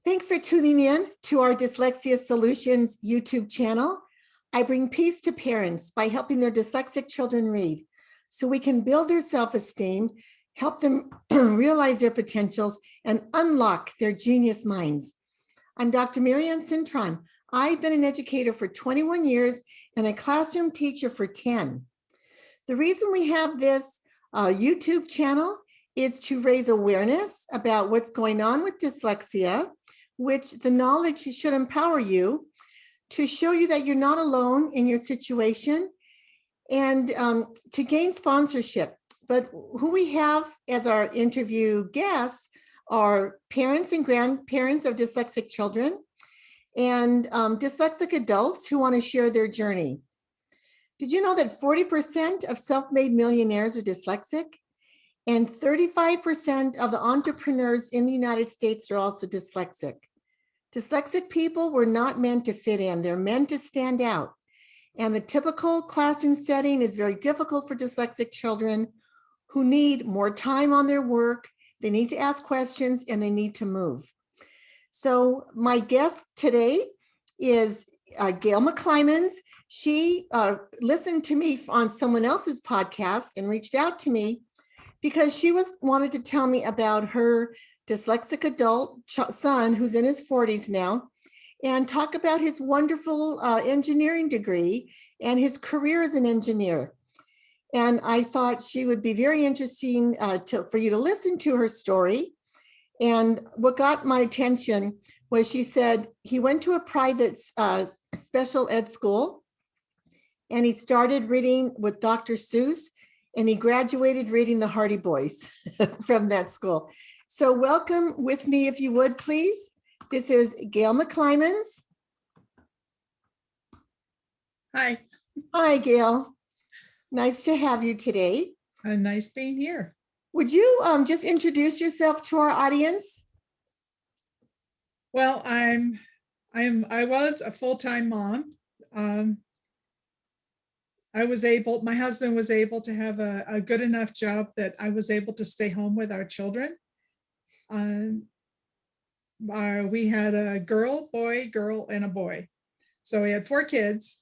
Thanks for tuning in to our Dyslexia Solutions YouTube channel. I bring peace to parents by helping their dyslexic children read so we can build their self-esteem, help them realize their potentials, and unlock their genius minds. I'm Dr. Marianne Cintron. I've been an educator for 21 years and a classroom teacher for 10. The reason we have this YouTube channel is to raise awareness about what's going on with dyslexia, which the knowledge should empower you to show you that you're not alone in your situation, and to gain sponsorship. But who we have as our interview guests are parents and grandparents of dyslexic children and dyslexic adults who want to share their journey. Did you know that 40% of self-made millionaires are dyslexic? And 35% of the entrepreneurs in the United States are also dyslexic. Dyslexic people were not meant to fit in, they're meant to stand out. And the typical classroom setting is very difficult for dyslexic children who need more time on their work, they need to ask questions, and they need to move. So my guest today is Gail McClymonds. She listened to me on someone else's podcast and reached out to me because she wanted to tell me about her dyslexic adult son who's in his 40s now, and talk about his wonderful engineering degree and his career as an engineer. And I thought she would be very interesting for you to listen to her story. And what got my attention was she said he went to a private special ed school and he started reading with Dr. Seuss, and he graduated reading the Hardy Boys from that school. So welcome with me, if you would, please. This is Gail McClymonds. Hi. Hi, Gail. Nice to have you today. Nice being here. Would you just introduce yourself to our audience? Well, I was a full-time mom. My husband was able to have a good enough job that I was able to stay home with our children. We had a girl, and a boy. So we had 4 kids.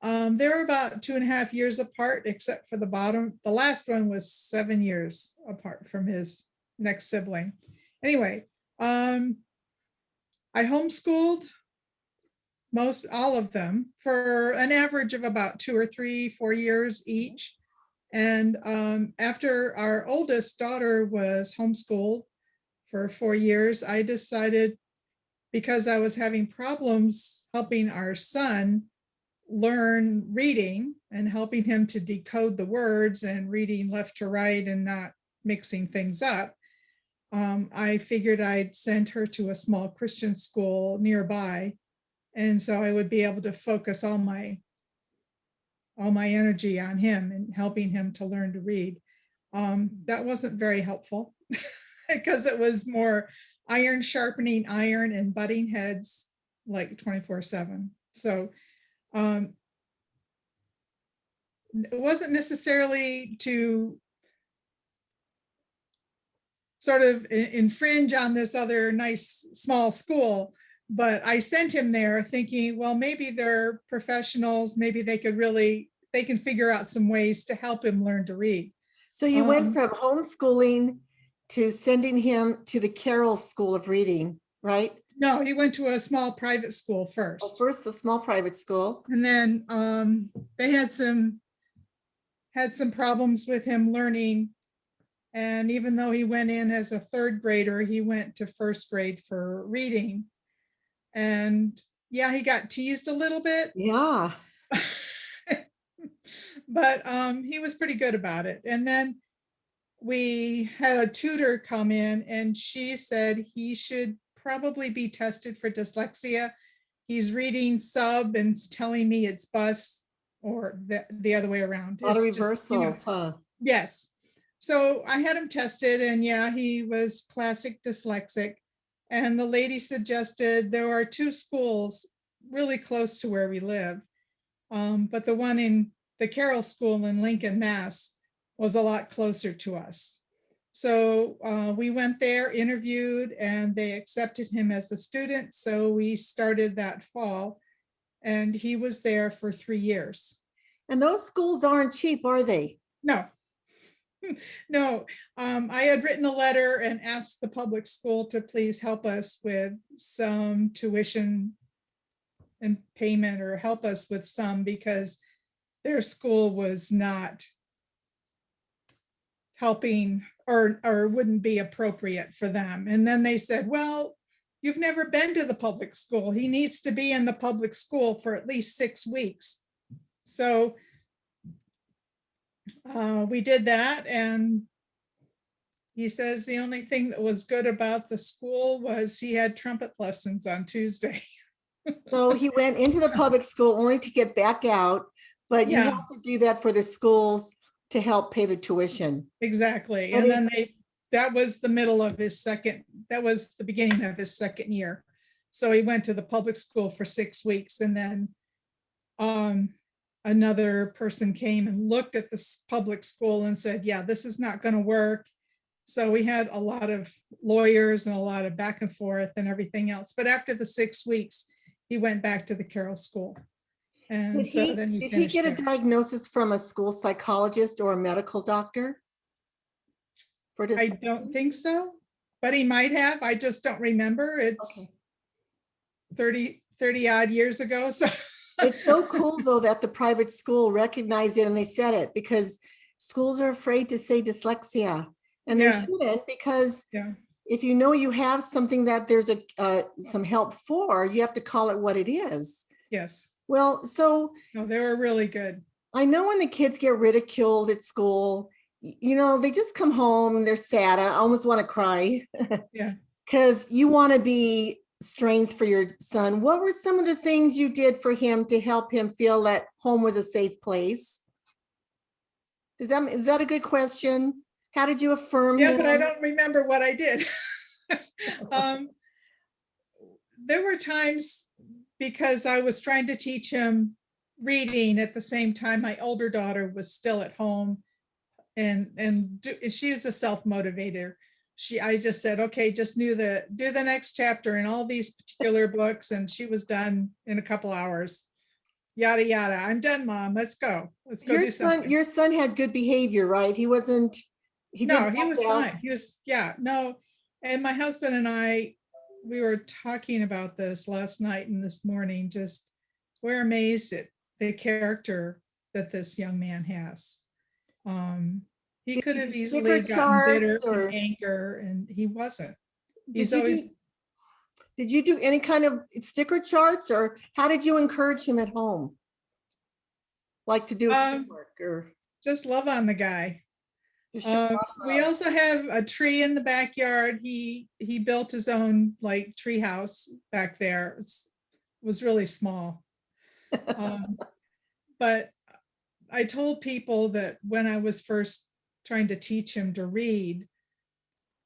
They were about 2.5 years apart, except for the last one was 7 years apart from his next sibling. Anyway, I homeschooled all of them for an average of about 2 or 3, 4 years each. And after our oldest daughter was homeschooled for 4 years, I decided, because I was having problems helping our son learn reading and helping him to decode the words and reading left to right and not mixing things up, I figured I'd send her to a small Christian school nearby. And so I would be able to focus all my energy on him and helping him to learn to read. That wasn't very helpful because it was more iron sharpening iron and butting heads like 24/7. So it wasn't necessarily to sort of infringe on this other nice small school, but I sent him there thinking, well, maybe they're professionals, maybe they can figure out some ways to help him learn to read. So you went from homeschooling to sending him to the Carroll School of Reading, right? No, he went to a small private school first. Oh, first a small private school. And then they had some problems with him learning. And even though he went in as a 3rd grader, he went to 1st grade for reading. And yeah, he got teased a little bit. Yeah. But he was pretty good about it. And then we had a tutor come in and she said he should probably be tested for dyslexia. He's reading sub and telling me it's bus, or the other way around. A lot of reversals, huh? Yes. So I had him tested, and yeah, he was classic dyslexic. And the lady suggested there are 2 schools really close to where we live. But the one in the Carroll School in Lincoln, Mass, was a lot closer to us. So we went there, interviewed, and they accepted him as a student. So we started that fall, and he was there for 3 years. And those schools aren't cheap, are they? No, no. I had written a letter and asked the public school to please help us with some tuition and payment, or help us with some, because their school was not helping, or wouldn't be appropriate for them. And then they said, well, you've never been to the public school. He needs to be in the public school for at least 6 weeks. So we did that, and he says the only thing that was good about the school was he had trumpet lessons on Tuesday. So he went into the public school only to get back out, but you Yeah. have to do that for the schools to help pay the tuition. Exactly. But And then that was the middle of his second, that was the beginning of his second year. So he went to the public school for 6 weeks, and then another person came and looked at this public school and said, yeah, this is not going to work. So we had a lot of lawyers and a lot of back and forth and everything else. But after the 6 weeks, he went back to the Carroll School. And so then Did he get a diagnosis from a school psychologist or a medical doctor? I don't think so, but he might have. I just don't remember. It's 30 odd years ago. So it's so cool though that the private school recognized it and they said it, because schools are afraid to say dyslexia, and they shouldn't, because if you know you have something that there's some help for, you have to call it what it is. Yes. Well, so no, they were really good. I know when the kids get ridiculed at school, you know, they just come home, they're sad. I almost want to cry. Yeah. Because you want to be strength for your son. What were some of the things you did for him to help him feel that home was a safe place? Is that a good question? How did you affirm him? But I don't remember what I did. There were times, because I was trying to teach him reading at the same time my older daughter was still at home, and she was a self-motivator. I just said, okay, just do the next chapter in all these particular books, and she was done in a couple hours. Yada yada. I'm done, Mom. Let's go. Let's go do something. Your son had good behavior, right? He was fine. He was, no. And my husband and I, we were talking about this last night and this morning. Just, we're amazed at the character that this young man has. He could have easily gotten bitter or anger, and he wasn't. Did you do any kind of sticker charts, or how did you encourage him at home? Like to do schoolwork, or just love on the guy. We also have a tree in the backyard. He built his own like tree house back there. It was really small. But I told people that when I was first trying to teach him to read,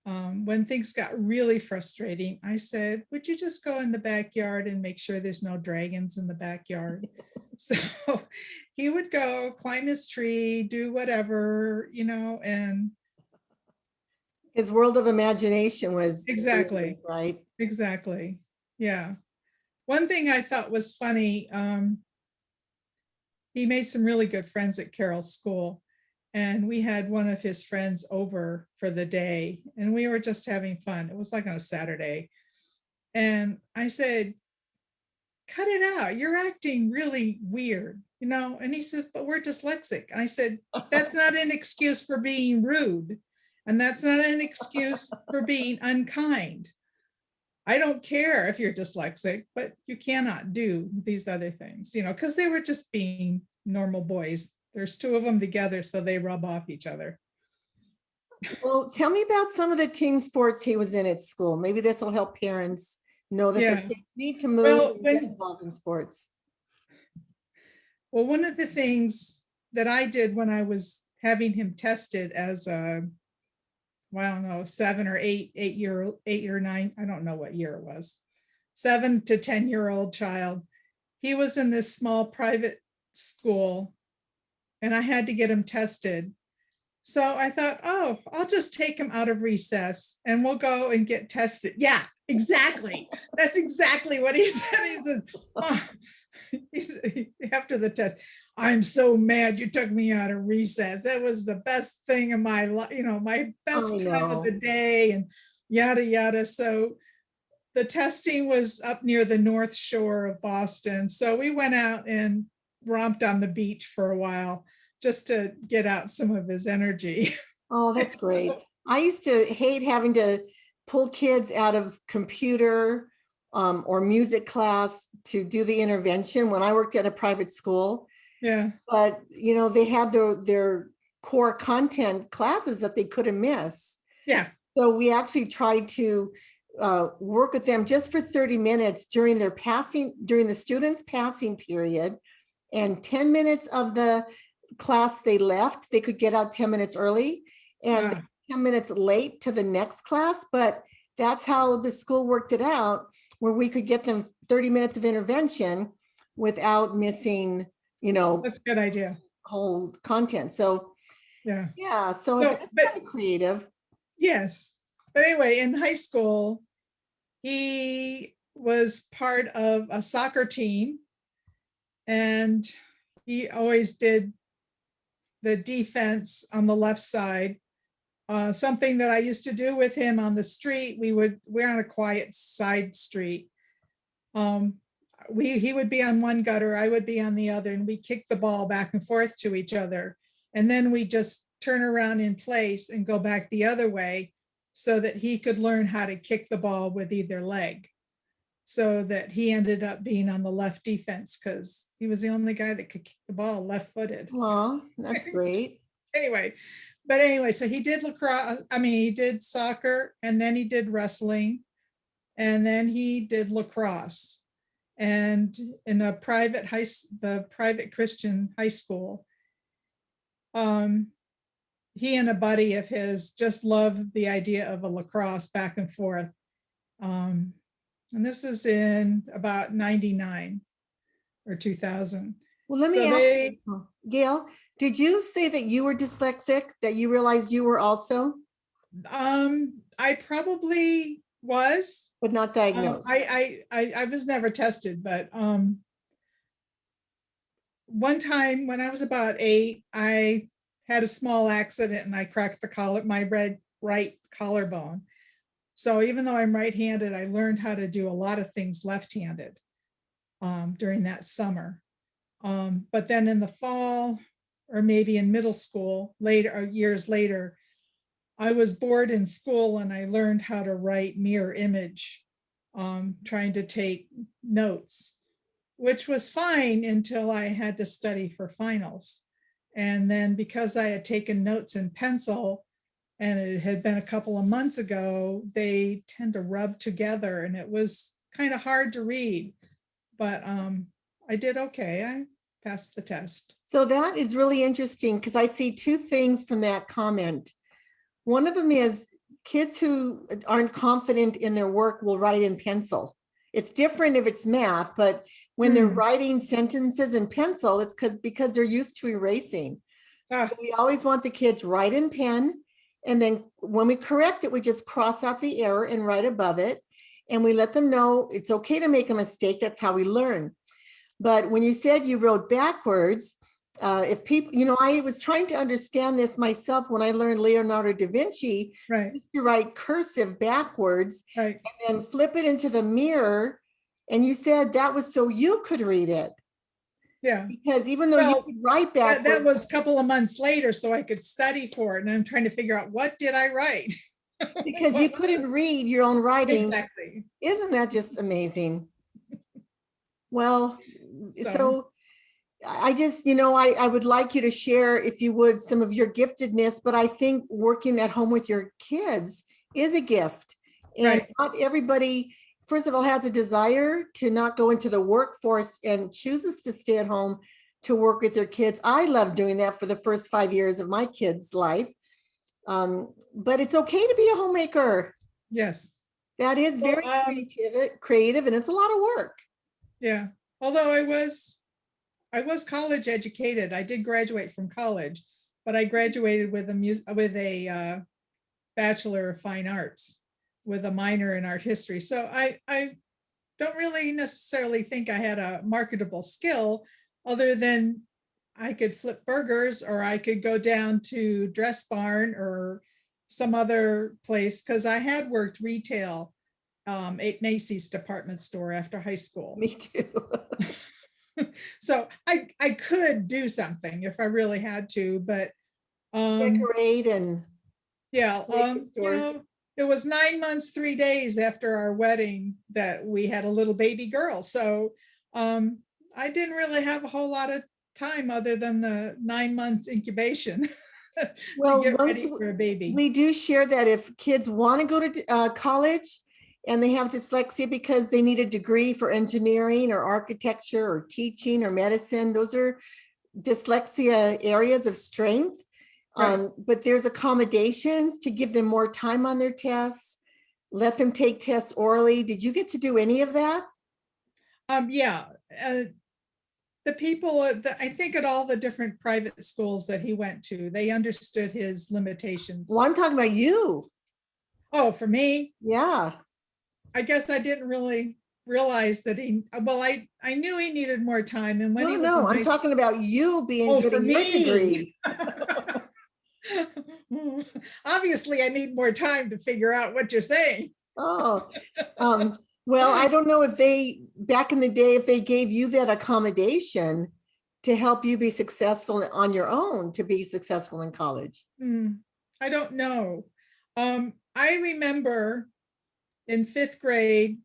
when things got really frustrating, I said, would you just go in the backyard and make sure there's no dragons in the backyard? So he would go climb his tree, do whatever, you know, and his world of imagination was exactly right. Exactly. Yeah. One thing I thought was funny, he made some really good friends at Carroll's school. And we had one of his friends over for the day, and we were just having fun. It was like on a Saturday. And I said, cut it out. You're acting really weird, you know? And he says, but we're dyslexic. I said, that's not an excuse for being rude. And that's not an excuse for being unkind. I don't care if you're dyslexic, but you cannot do these other things, you know, because they were just being normal boys. There's two of them together, so they rub off each other. Well, tell me about some of the team sports he was in at school. Maybe this will help parents know that their kids need to move and get involved in sports. Well, one of the things that I did when I was having him tested as a, well, I don't know, 7 or 8 or 9, I don't know what year it was, 7 to 10-year-old child. He was in this small private school, and I had to get him tested. So I thought, oh, I'll just take him out of recess and we'll go and get tested. Yeah, exactly. That's exactly what he said. He says, "Mom," after the test, "I'm so mad you took me out of recess. That was the best thing in my life, my best I time of the know. day," and yada, yada. So the testing was up near the North Shore of Boston. So we went out and romped on the beach for a while just to get out some of his energy. Oh, that's great. I used to hate having to pull kids out of computer or music class to do the intervention when I worked at a private school. Yeah, But, they had their core content classes that they couldn't miss. yeah. So we actually tried to work with them just for 30 minutes during the students' passing period. And 10 minutes of the class they left, they could get out 10 minutes early and Ah, 10 minutes late to the next class. But that's how the school worked it out, where we could get them 30 minutes of intervention without missing, that's a good idea. whole content. So Yeah. yeah, so So, it's but kind of creative. yes. But anyway, in high school, he was part of a soccer team and he always did the defense on the left side. Something that I used to do with him on the street, we're on a quiet side street. Um, he would be on one gutter, I would be on the other, and we kick the ball back and forth to each other. And then we just turn around in place and go back the other way so that he could learn how to kick the ball with either leg. So that he ended up being on the left defense because he was the only guy that could kick the ball left-footed. Oh, that's great. Anyway, so he did lacrosse, he did soccer, and then he did wrestling, and then he did lacrosse. And in the private Christian high school, he and a buddy of his just loved the idea of a lacrosse back and forth. And this is in about 99 or 2000. Well, let So me ask they, you, Gail, did you say that you were dyslexic, that you realized you were also, I probably was. but not diagnosed? I was never tested, but one time when I was about 8, I had a small accident and I cracked my right collarbone. So even though I'm right-handed, I learned how to do a lot of things left-handed during that summer. But then in the fall, or maybe in middle school, years later, I was bored in school and I learned how to write mirror image, trying to take notes, which was fine until I had to study for finals. And then because I had taken notes in pencil and it had been a couple of months ago, they tend to rub together and it was kind of hard to read. But I did okay. I passed the test. So that is really interesting because I see two things from that comment. One of them is kids who aren't confident in their work will write in pencil. It's different if it's math, but when they're writing sentences in pencil, it's because they're used to erasing. So we always want the kids write in pen. And then when we correct it, we just cross out the error and write above it. And we let them know it's okay to make a mistake. That's how we learn. But when you said you wrote backwards, if people, I was trying to understand this myself when I learned Leonardo Da Vinci. Right. You write cursive backwards, right, and then flip it into the mirror. And you said that was so you could read it. Yeah. Because even though you could write backwards. That was a couple of months later, so I could study for it. And I'm trying to figure out, what did I write? Because you couldn't read your own writing. Exactly. Isn't that just amazing? Well, so I just, I would like you to share, if you would, some of your giftedness, but I think working at home with your kids is a gift. And not everybody, first of all, has a desire to not go into the workforce and chooses to stay at home to work with their kids. I love doing that for the first 5 years of my kids' life. But it's okay to be a homemaker. Yes. That is very creative, and it's a lot of work. Yeah. Although I was college educated. I did graduate from college, but I graduated with a Bachelor of Fine Arts with a minor in art history. So I don't really necessarily think I had a marketable skill other than I could flip burgers, or I could go down to Dress Barn or some other place, because I had worked retail at Macy's department store after high school. Me too. So I could do something if I really had to, but Decorate and yeah, make the stores. it was 9 months, 3 days after our wedding that we had a little baby girl. So I didn't really have a whole lot of time other than the 9 months incubation to Well, get once ready for a baby. we do share that if kids want to go to college and they have dyslexia because they need a degree for engineering or architecture or teaching or medicine, those are dyslexia areas of strength. Right. But there's accommodations to give them more time on their tests, let them take tests orally. Did you get to do any of that? Yeah, the people, I think at all the different private schools that he went to, they understood his limitations. Well, I'm talking about you. Oh, for me, Yeah. I guess I didn't really realize that I knew he needed more time. And when he was No, in I'm high talking about you Oh, for getting your me. degree. Obviously, I need more time to figure out what you're saying. Oh, well, I don't know if they, back in the day, if they gave you that accommodation to help you be successful on your own, to be successful in college. I don't know. I remember in 5th grade,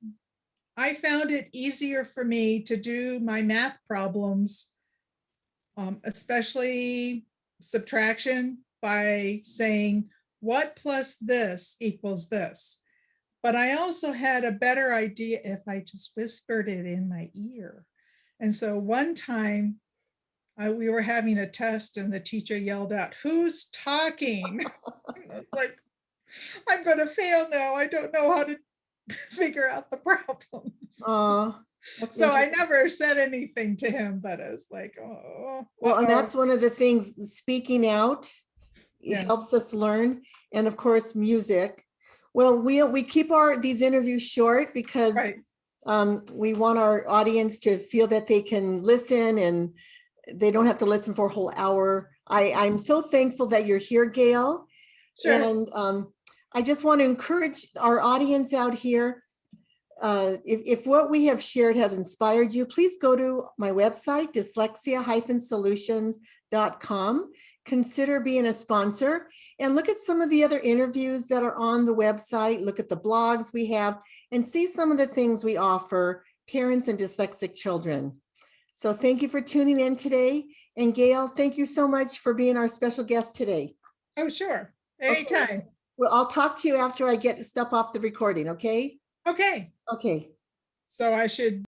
I found it easier for me to do my math problems, especially subtraction, by saying, what plus this equals this? But I also had a better idea if I just whispered it in my ear. And so one time we were having a test and the teacher yelled out, "Who's talking?" I was like, I'm going to fail now. I don't know how to figure out the problems. So I never said anything to him, but I was like, oh. Well, and that's one of the things, speaking out, it helps us learn. And of course, music. Well, we keep these interviews short because we want our audience to feel that they can listen and they don't have to listen for a whole hour. I'm so thankful that you're here, Gail. Sure. And I just want to encourage our audience out here. If what we have shared has inspired you, please go to my website, dyslexia-solutions.com. Consider being a sponsor and look at some of the other interviews that are on the website. Look at the blogs we have and see some of the things we offer parents and dyslexic children. So thank you for tuning in today. And Gail, thank you so much for being our special guest today. Oh, sure. Anytime. Okay. Well, I'll talk to you after I get stuff off the recording, okay? Okay. Okay. So I should